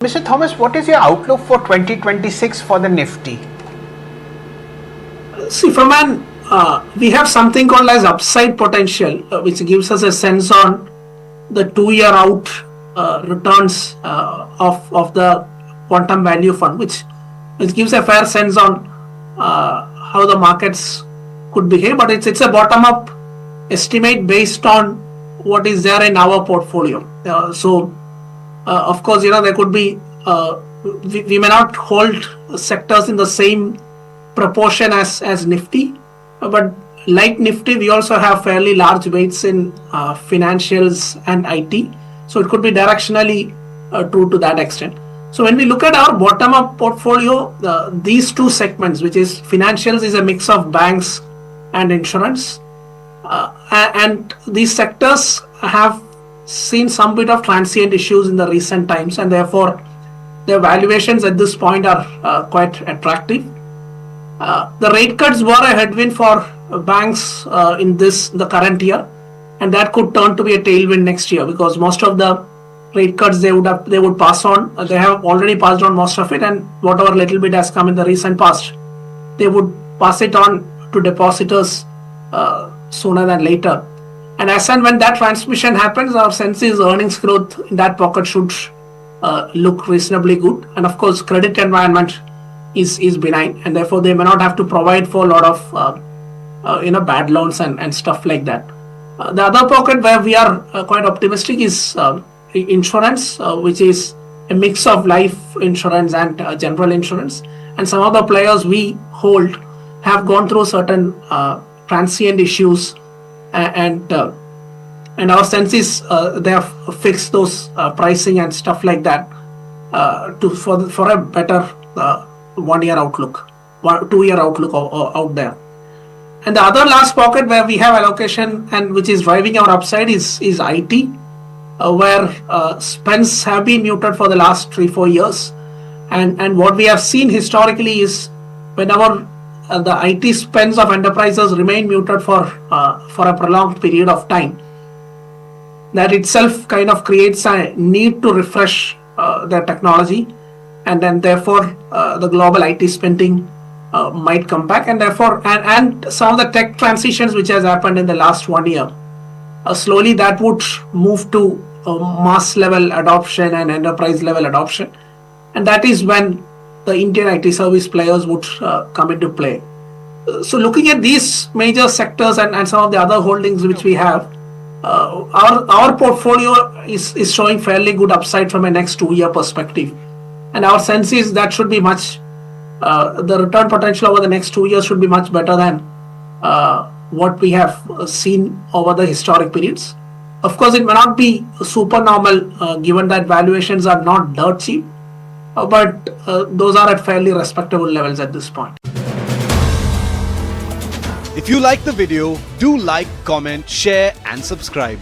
Mr. Thomas, what is your outlook for 2026 for the Nifty? See, from we have something called as upside potential, which gives us a sense on the 2-year out returns of the quantum value fund, which gives a fair sense on how the markets could behave. But it's a bottom up estimate based on what is there in our portfolio. Of course, there could be we may not hold sectors in the same proportion as Nifty, but like Nifty, we also have fairly large weights in financials and IT. So it could be directionally true to that extent. So when we look at our bottom-up portfolio, these two segments, which is financials, is a mix of banks and insurance, and these sectors have seen some bit of transient issues in the recent times, and therefore their valuations at this point are quite attractive. The rate cuts were a headwind for banks in the current year, and that could turn to be a tailwind next year, because most of the rate cuts they would pass on. They have already passed on most of it, and whatever little bit has come in the recent past, they would pass it on to depositors sooner than later. And as and when that transmission happens, our sense is earnings growth in that pocket should look reasonably good. And of course, credit environment is benign, and therefore they may not have to provide for a lot of bad loans and stuff like that. The other pocket where we are quite optimistic is insurance, which is a mix of life insurance and general insurance. And some of the players we hold have gone through certain transient issues, and our sense is they have fixed those pricing and stuff like that for a better 1-year outlook, 2-year outlook out there. And the other last pocket where we have allocation and which is driving our upside is IT, where spends have been muted for the last 3-4 years, and what we have seen historically is whenever the IT spends of enterprises remain muted for a prolonged period of time, that itself kind of creates a need to refresh their technology, and then therefore the global IT spending might come back, and therefore and some of the tech transitions which has happened in the last 1 year, slowly that would move to mass level adoption and enterprise level adoption, and that is when the Indian IT service players would come into play. So looking at these major sectors and some of the other holdings which we have, our portfolio is showing fairly good upside from a next 2-year perspective, and our sense is that should be much the return potential over the next 2 years should be much better than what we have seen over the historic periods. Of course, it may not be super normal given that valuations are not dirt cheap, but those are at fairly respectable levels at this point. If you like the video, do like, comment, share and subscribe.